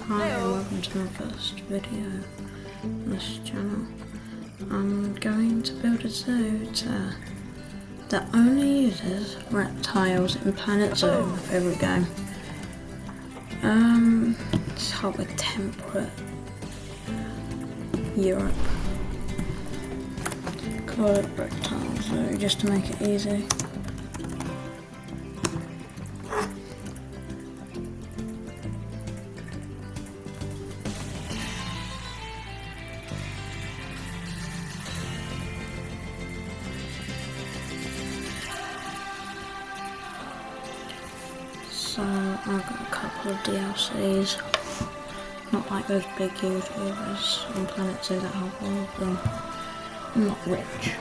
Hi and welcome to my first video on this channel. I'm going to build a zoo that only uses reptiles in Planet Zoo, my favourite game. Start with temperate Europe. Call it Reptile Zoo just to make it easy. So I've got a couple of DLCs, not like those big YouTubers on Planet Zoo that have all of them. I'm not rich.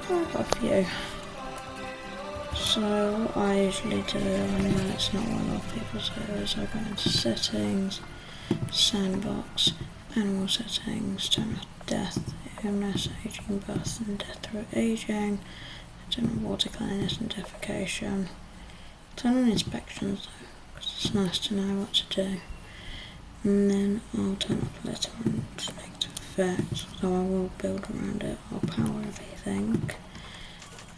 I've got a few. So what I usually do, and it's not what a lot of people do, is I go into settings, sandbox, animal settings, turn off death, illness, aging, birth and death through aging, turn on water cleanliness and defecation, turn on inspections though, because it's nice to know what to do, and then I'll turn off litter and negative effects, so I will build around it, I'll power everything,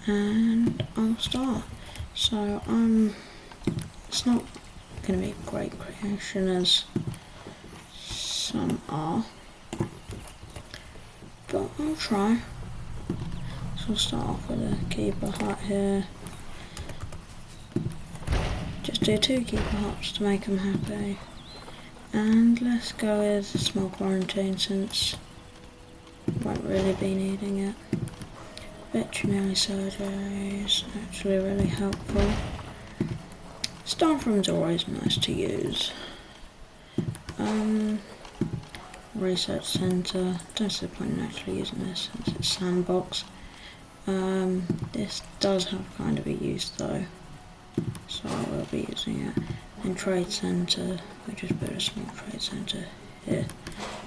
and I'll start. So it's not going to be a great creation as some are, but I'll try. So I'll start off with a keeper hut here. Just do 2 keeper huts to make them happy. And let's go with a small quarantine since won't really be needing it. Veterinary surgery is actually really helpful. Staff rooms are always nice to use. Research centre, don't see the point in actually using this since it's sandbox. This does have kind of a use though, so I will be using it. And trade centre, we just built a small trade centre here.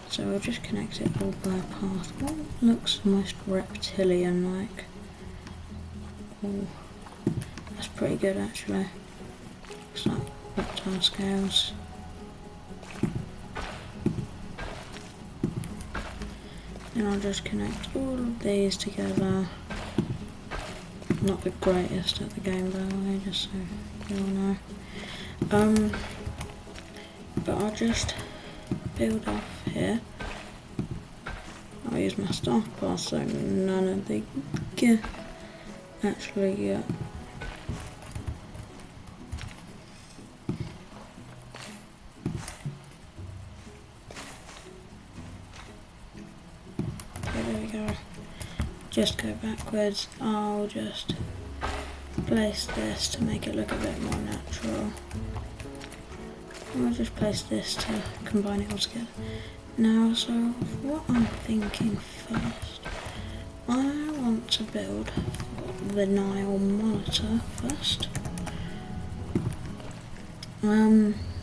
So we'll just connect it all by a path. What looks most reptilian-like? Oh, that's pretty good actually. Looks like reptile scales. Then I'll just connect all of these together. Not the greatest at the game by the way, just so you all know. But I'll just build off here. I'll use my staff path so none of the actually get. Okay, there we go. Just go backwards. I'll just place this to make it look a bit more natural. I'll just place this to combine it all together. Now, so what I'm thinking first, I want to build the Nile monitor first.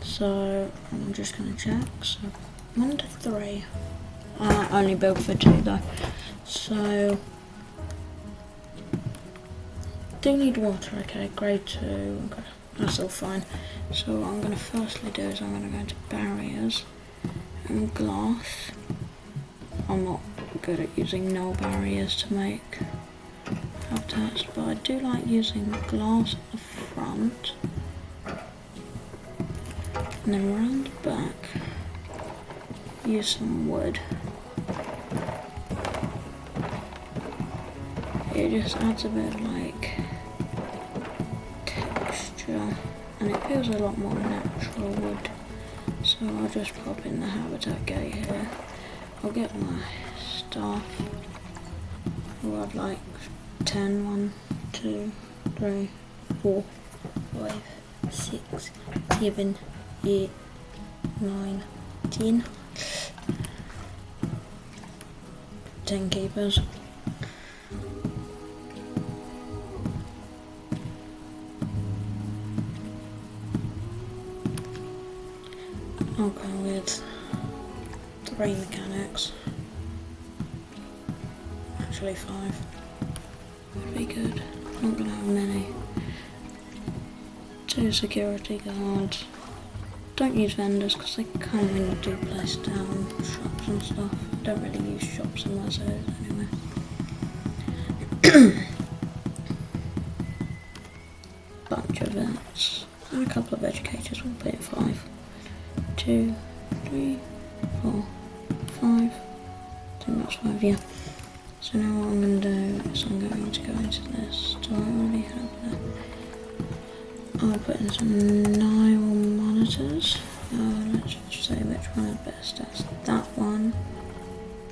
So I'm just gonna check. So 1 to 3. I only build for 2 though. So do need water. Okay, grade 2. Okay. That's all fine. So what I'm going to firstly do is I'm going to go into barriers and glass. I'm not good at using null barriers to make habitats, but I do like using glass at the front. And then around the back, use some wood. It just adds a bit of like texture, and it feels a lot more natural wood. So I'll just pop in the habitat gate here. I'll get my staff. I'll have like 10, 1, 2, 3, 4, 5, 6, 7, 8, 9, 10. 10 keepers. I'll go with 3 mechanics. Actually 5 would be good. not going to have many. 2 security guards. Don't use vendors because they come when you do place down shops and stuff. Don't really use shops in my zones anyway. Bunch of vets. And a couple of educators. We'll put it 5. 2, 3, 4, 5. I think that's 5, yeah. So now what I'm going to do is I'm going to go into this. Do I already have that? I'll put in some Nile monitors. Let's just say which one is best. That's that one.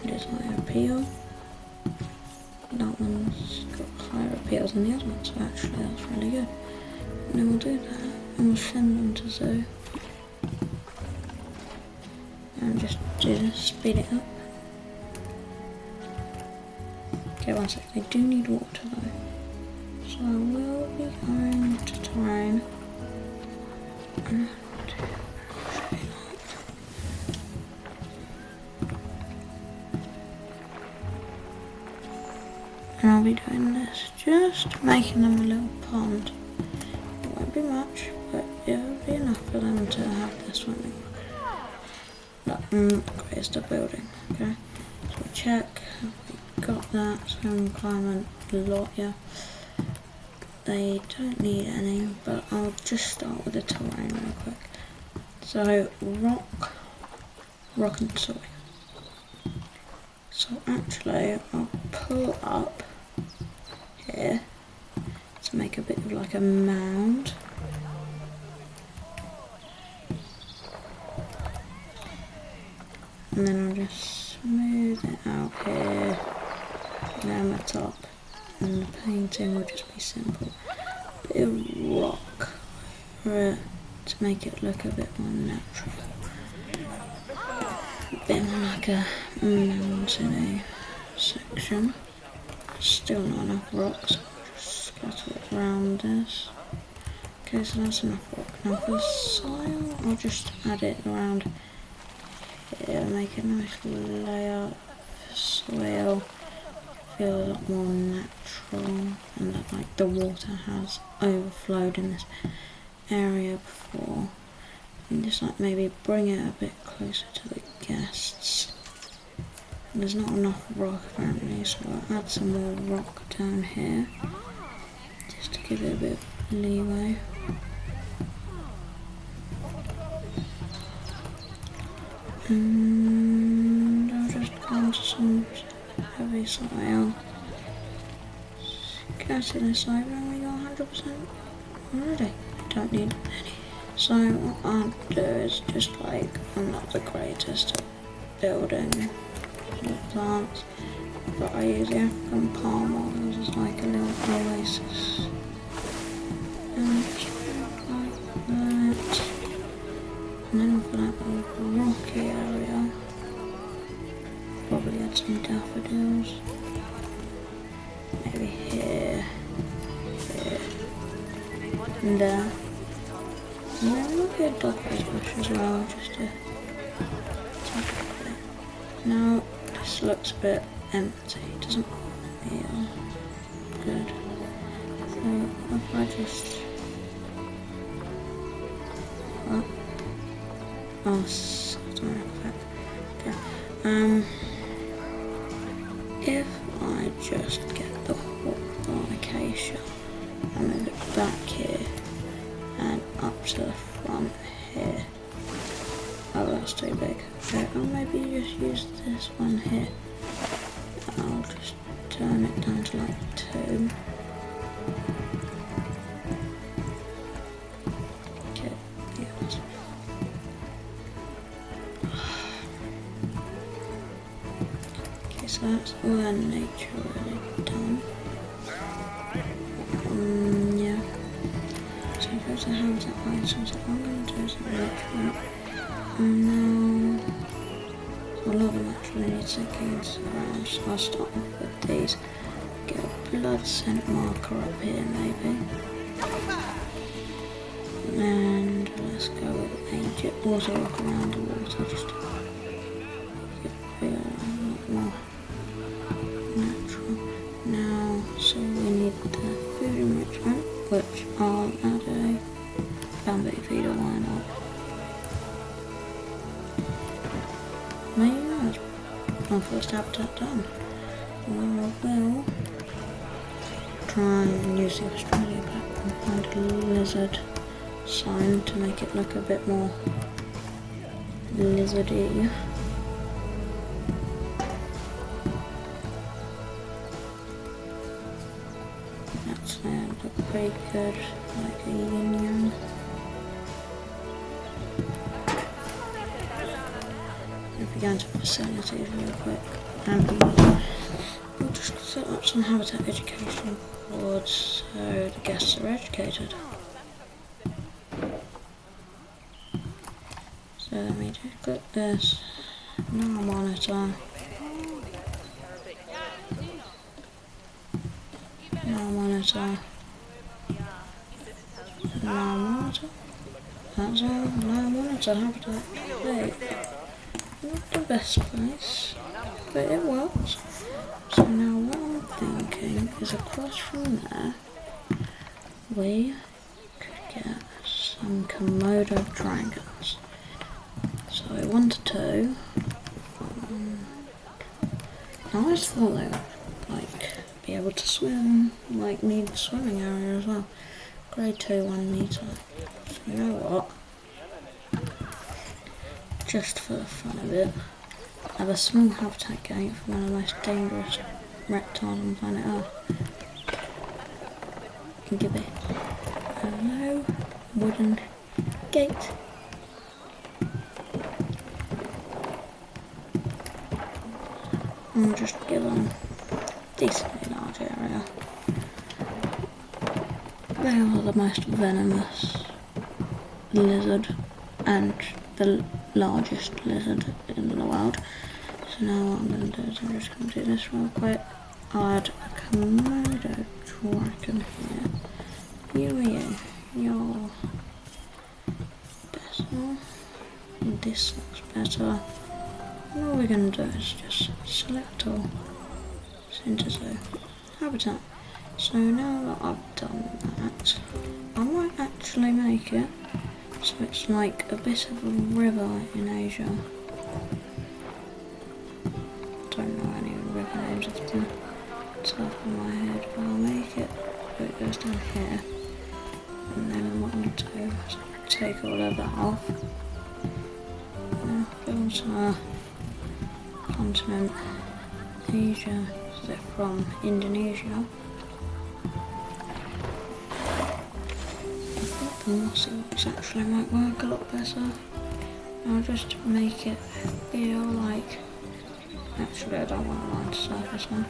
It is higher appeal. That one's got higher appeal than the other one, so actually that's really good. And then we'll do that and we'll send them to zoo. And just do this, speed it up. Okay, one sec. They do need water though. So we'll be going to terrain. And I'll be doing this, just making them a little pond. It won't be much, but it'll be enough for them to have their swimming. Upgrades the building, okay? So we check, we got that, some climate lot, yeah. They don't need any, but I'll just start with the terrain real quick. So, rock and soil. So actually, I'll pull up here to make a bit of like a mound. And then I'll just smooth it out here, down the top, and the painting will just be simple. Bit of rock for it to make it look a bit more natural. A bit more like a mountainy section. Still not enough rocks, just scatter it around this. Okay, so that's enough rock. Now for the soil, I'll just add it around here, make a nice layer of soil. Feel a lot more natural, and that like the water has overflowed in this area before. And just like maybe bring it a bit closer to the guests. And there's not enough rock apparently, so I'll add some more rock down here just to give it a bit of leeway. And I'll just go into some heavy soil. Scatter this over and we got 100% already. Don't need any. So what I'll do is just like, I'm not the greatest at building with plants, but I use the African palm oil as like a little oasis. And just like that. And then for that little rocky area, probably add some daffodils. Maybe here, and there. And then we'll get a dog rose bush as well, just to take it quick. Now this looks a bit empty, doesn't feel good. So if I just sorry about that. Okay. If I just get the acacia and move it back here and up to the front here. Oh, that's too big. Okay, I'll maybe just use this one here. I'll just turn it down to like 2. Okay, yeah. Okay, so that's all the nature really done. Yeah. So go to habitat line, so what I'm going to do is enrichment. Now, so a lot of them actually need seconds around, so I'll start off with these. Get a blood scent marker up here maybe. And let's go with ancient water rock around the water just to get a lot more natural. Now, so we need the food which I'll add a bamboo feeder, why not? There you go, that's my first habitat done. Well, I will try and use the Australia pack and find a lizard sign to make it look a bit more lizardy. That's look pretty good, like a yin yang. If we go into facilities real quick, and we'll just set up some habitat education boards so the guests are educated. So let me just click this, now monitor. Now monitor. Now monitor. That's all. Now monitor habitat. Hey, not the best place, but it works. So now what I'm thinking is across from there, we could get some Komodo dragons. So 1 to 2. I always thought they would like be able to swim, like need a swimming area as well. Grade 2, 1 meter. So you know what? Just for the fun of it, I have a small habitat gate for one of the most dangerous reptiles on planet Earth. And give it a low wooden gate. And we'll just give them a decently large area. They are the most venomous lizard and the largest lizard in the world. So now what I'm going to do is I'm just going to do this real quick. I'll add a Komodo dragon here. You are you. You're better. This looks better. And all we're going to do is just select all. Synthesis. Habitat. So now that I've done that, I might actually make it so it's like a bit of a river in Asia. Don't know any river names off the top of my head, but I'll make it so it goes down here. And then what I'll do is take all of that off. Filter continent Asia, so they're from Indonesia. The mossy ones actually might work a lot better. I'll just make it feel like, actually I don't want a line to surface one,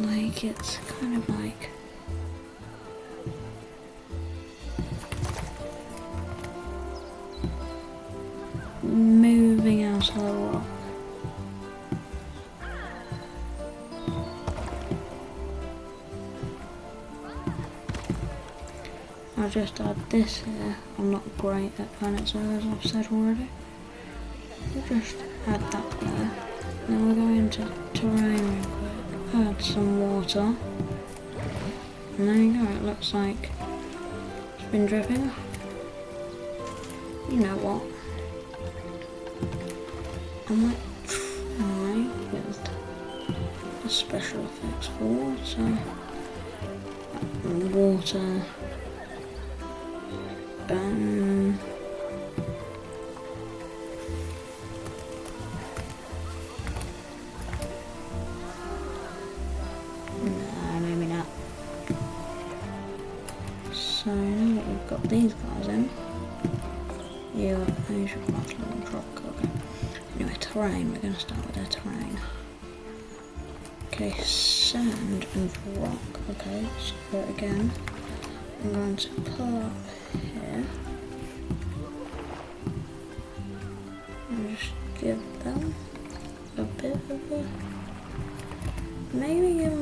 like it's kind of like moving out of the rock. I'll just add this here. I'm not great at Planet Zoo, as I've said already. We'll just add that there. Then we'll go into terrain real quick. Add some water. And there you go, it looks like it's been dripping. You know what? I might try with the special effects for water. Water. No, maybe not. So now that we've got these guys in, yeah, Asia grassland rock. Okay. Anyway, terrain. We're going to start with our terrain. Okay, sand and rock. Okay, so again, I'm going to pull up here and just give them a bit of a, maybe give them